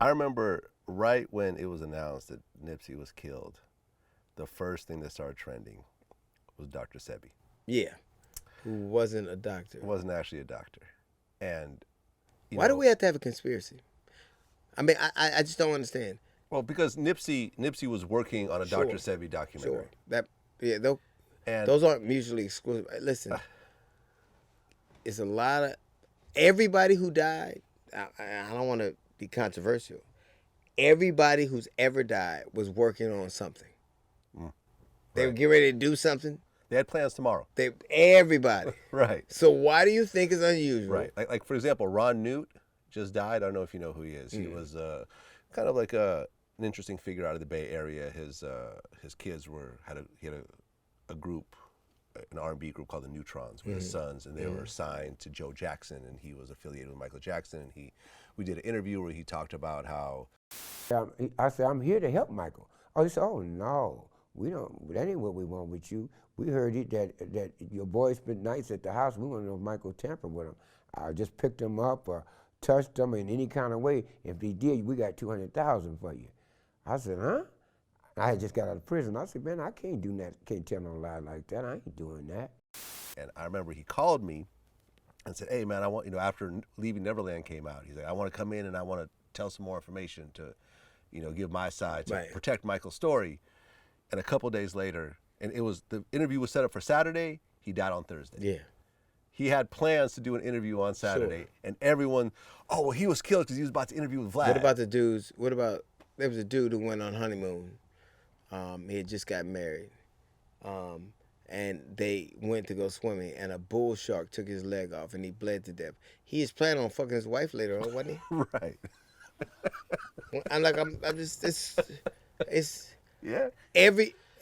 I remember right when it was announced that Nipsey was killed, the first thing that started trending was Dr. Sebi. Yeah, who wasn't a doctor. Wasn't actually a doctor. And why do we have to have a conspiracy? I mean, I just don't understand. Well, because Nipsey was working on a Dr. Sebi documentary. Sure. Those aren't mutually exclusive. Listen, it's a lot of everybody who died. I don't want to be controversial. Everybody who's ever died was working on something. They were getting ready to do something. They had plans tomorrow. Everybody. Right. So why do you think it's unusual? Right. Like for example, Ron Newt just died. I don't know if you know who he is. He was kind of like an interesting figure out of the Bay Area. His kids he had a group, an R&B group called the Neutrons with his sons, and they were signed to Joe Jackson, and he was affiliated with Michael Jackson. And we did an interview where he talked about how. I said, I'm here to help Michael. Oh, he said, oh no, we don't. That ain't what we want with you. We heard that your boy spent nights at the house. We want to know if Michael tampered with him. I just picked him up or touched him in any kind of way. If he did, we got $200,000 for you. I said, huh? I had just got out of prison. I said, man, I can't do that. Can't tell no lie like that. I ain't doing that. And I remember he called me and said, hey man, I want, after Leaving Neverland came out, he's like, I want to come in and I want to tell some more information to, give my side to protect Michael's story. And a couple days later, and the interview was set up for Saturday, he died on Thursday. Yeah. He had plans to do an interview on Saturday, and everyone, oh, well, he was killed because he was about to interview with Vlad. What about the dudes? There was a dude who went on honeymoon. He had just got married. And they went to go swimming, and a bull shark took his leg off, and he bled to death. He is planning on fucking his wife later on, wasn't he? Right. I'm just, it's yeah.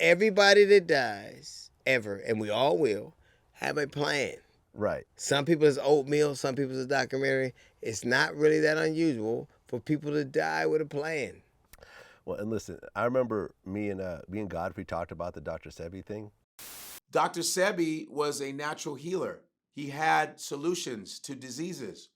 Everybody that dies, ever, and we all will, have a plan. Right. Some people it's oatmeal, some people it's a documentary. It's not really that unusual for people to die with a plan. Well, and listen, I remember me and Godfrey talked about the Dr. Sebi thing. Dr. Sebi was a natural healer. He had solutions to diseases.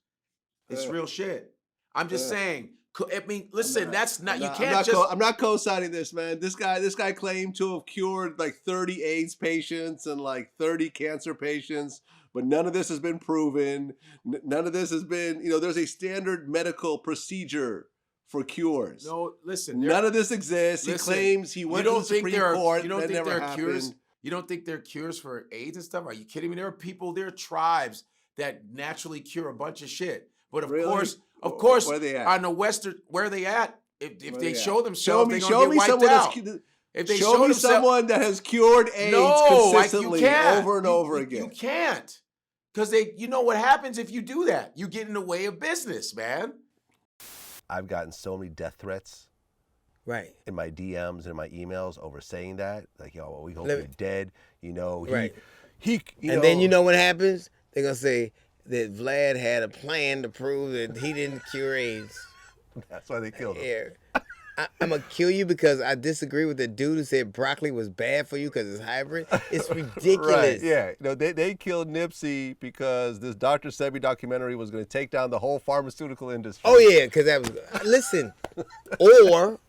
It's real shit. I'm just saying. I mean, listen, I'm not co-signing this, man. This guy claimed to have cured like 30 AIDS patients and like 30 cancer patients, but none of this has been proven. None of this has been, there's a standard medical procedure for cures. No, listen. None of this exists. He claims he went to the Supreme Court. You don't think there are cures? You don't think there are cures for AIDS and stuff? Are you kidding me? There are tribes that naturally cure a bunch of shit. But of course, where are they at? On the Western, where are they at? If they show themselves, they're going to get wiped out. If they show me someone that has cured AIDS consistently over and over again. You can't. Because you know what happens if you do that? You get in the way of business, man. I've gotten so many death threats. Right. In my DMs and in my emails over saying that. Like, yo, well, we hope you're dead. Right. And then you know what happens? They're going to say that Vlad had a plan to prove that he didn't cure AIDS. That's why they killed him. I'm going to kill you because I disagree with the dude who said broccoli was bad for you because it's hybrid. It's ridiculous. Right, yeah. They killed Nipsey because this Dr. Sebi documentary was going to take down the whole pharmaceutical industry. Oh, yeah, because that was... Listen,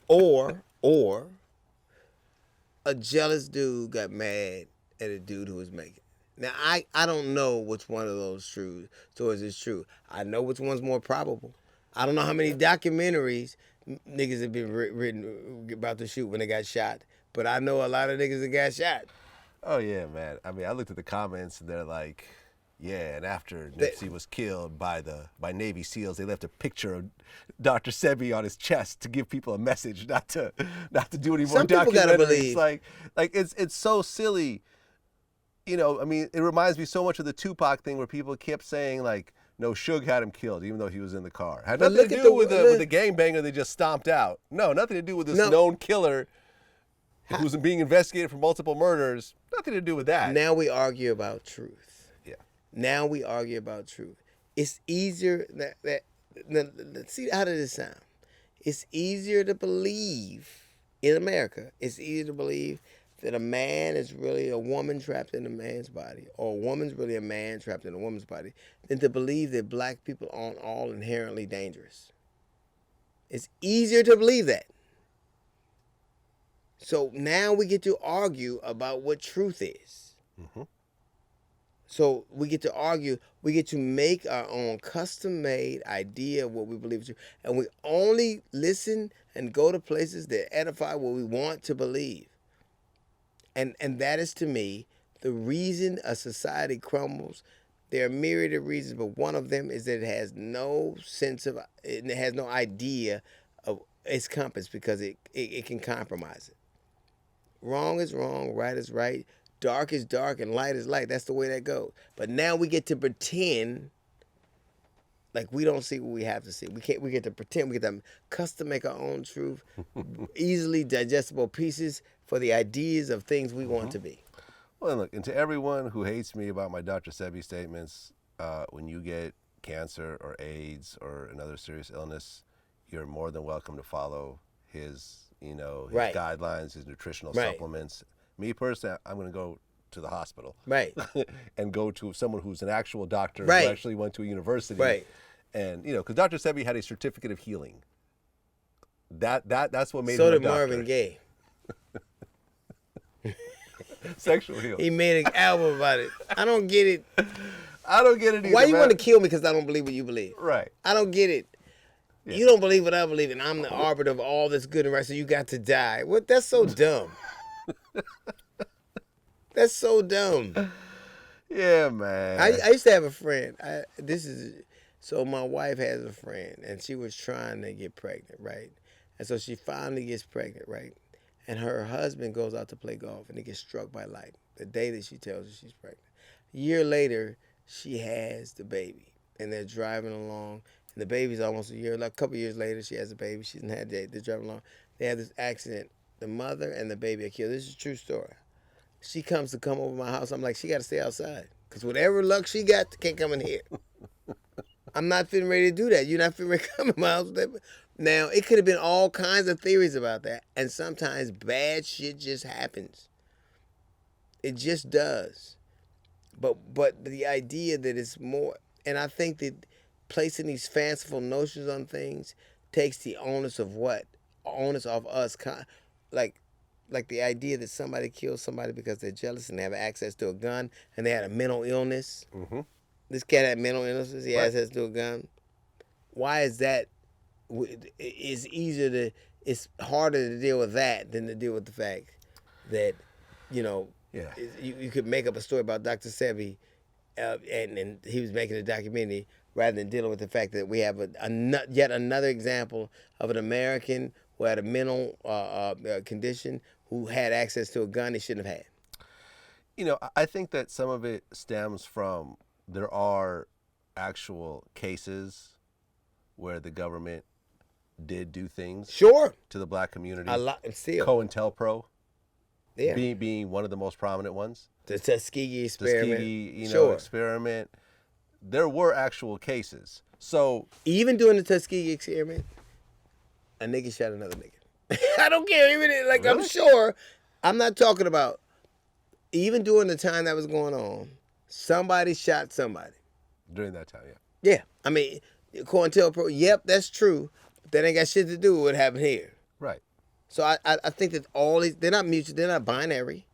or a jealous dude got mad at a dude who was making it. Now, I don't know which one of those stories is true. I know which one's more probable. I don't know how many documentaries niggas have been written about to shoot when they got shot, but I know a lot of niggas that got shot. Oh, yeah, man. I mean, I looked at the comments, and they're like, yeah, and after Nipsey was killed by Navy SEALs, they left a picture of Dr. Sebi on his chest to give people a message, not to do any more documentaries. Some people gotta believe. Like it's so silly. I mean, it reminds me so much of the Tupac thing where people kept saying like, no, Suge had him killed even though he was in the car. Had nothing to do with the gangbanger they just stomped out. No, nothing to do with this known killer who's being investigated for multiple murders. Nothing to do with that. Now we argue about truth. Yeah. Now we argue about truth. It's easier let's see, how does this sound? It's easier to believe in America. It's easier to believe that a man is really a woman trapped in a man's body, or a woman's really a man trapped in a woman's body, than to believe that black people aren't all inherently dangerous. It's easier to believe that. So now we get to argue about what truth is. Mm-hmm. So we get to argue, we get to make our own custom-made idea of what we believe is true. And we only listen and go to places that edify what we want to believe. And that is, to me, the reason a society crumbles. There are myriad of reasons, but one of them is that it has no sense of, it has no idea of its compass because it can compromise it. Wrong is wrong, right is right, dark is dark, and light is light. That's the way that goes. But now we get to pretend like we don't see what we have to see. We get to pretend, we get to custom make our own truth, easily digestible pieces for the ideas of things we want to be. Well, look, and to everyone who hates me about my Dr. Sebi statements, when you get cancer or AIDS or another serious illness, you're more than welcome to follow his Right. guidelines, his nutritional Right. supplements. Me personally, I'm going to go to the hospital. Right. And go to someone who's an actual doctor Right. who actually went to a university. Right. And, because Dr. Sebi had a certificate of healing. That's what made So him a did doctor. Marvin Gaye. Sexual healing. He made an album about it. I don't get it. I don't get it either, Why you man. want to kill me because I don't believe what you believe? Right. I don't get it. Yeah. You don't believe what I believe, and I'm the arbiter of all that's good and right, so you got to die. What? That's so dumb. That's so dumb. Yeah, man. I used to have a friend. So my wife has a friend, and she was trying to get pregnant, right? And so she finally gets pregnant, right? And her husband goes out to play golf, and he gets struck by lightning the day that she tells her she's pregnant. A year later, she has the baby, and they're driving along, and the baby's almost a year. Like a couple years later, she has a baby. She hasn't had that. They're driving along. They have this accident. The mother and the baby are killed. This is a true story. She comes to come over my house. I'm like, she got to stay outside, because whatever luck she got can't come in here. I'm not fitting ready to do that. You're not fitting ready to come in my house. Now, it could have been all kinds of theories about that, and sometimes bad shit just happens. It just does. But the idea that it's more, and I think that placing these fanciful notions on things takes the onus of what? Onus off us. Like the idea that somebody kills somebody because they're jealous and they have access to a gun and they had a mental illness. Mm-hmm. This cat had mental illnesses. He has Right. access to a gun. Why is that? It's harder to deal with that than to deal with the fact that, Yeah. you could make up a story about Dr. Sebi, and he was making a documentary rather than dealing with the fact that we have yet another example of an American who had a mental condition who had access to a gun he shouldn't have had. I think that some of it stems from there are actual cases where the government did do things Sure. to the black community. A lot. Still. COINTELPRO Yeah. being one of the most prominent ones. The Tuskegee experiment. Tuskegee, Sure. experiment. There were actual cases. So Even during the Tuskegee experiment, a nigga shot another nigga. I don't care. I'm Really? sure. I'm not talking about, even during the time that was going on, somebody shot somebody. during that time, yeah. Yeah. I mean, COINTELPRO, yep, that's true. But that ain't got shit to do with what happened here. Right. So I think that all these, they're not mutual, they're not binary.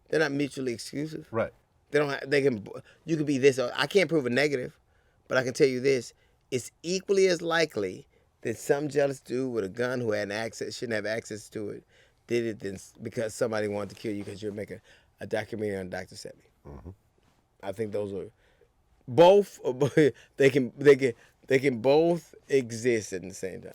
They're not mutually exclusive. Right. You can be this, or I can't prove a negative, but I can tell you this, it's equally as likely that some jealous dude with a gun who shouldn't have access to it, did it then because somebody wanted to kill you because you're making a documentary on Dr. Sebi. Mm-hmm. I think those are both, they can both exist at the same time.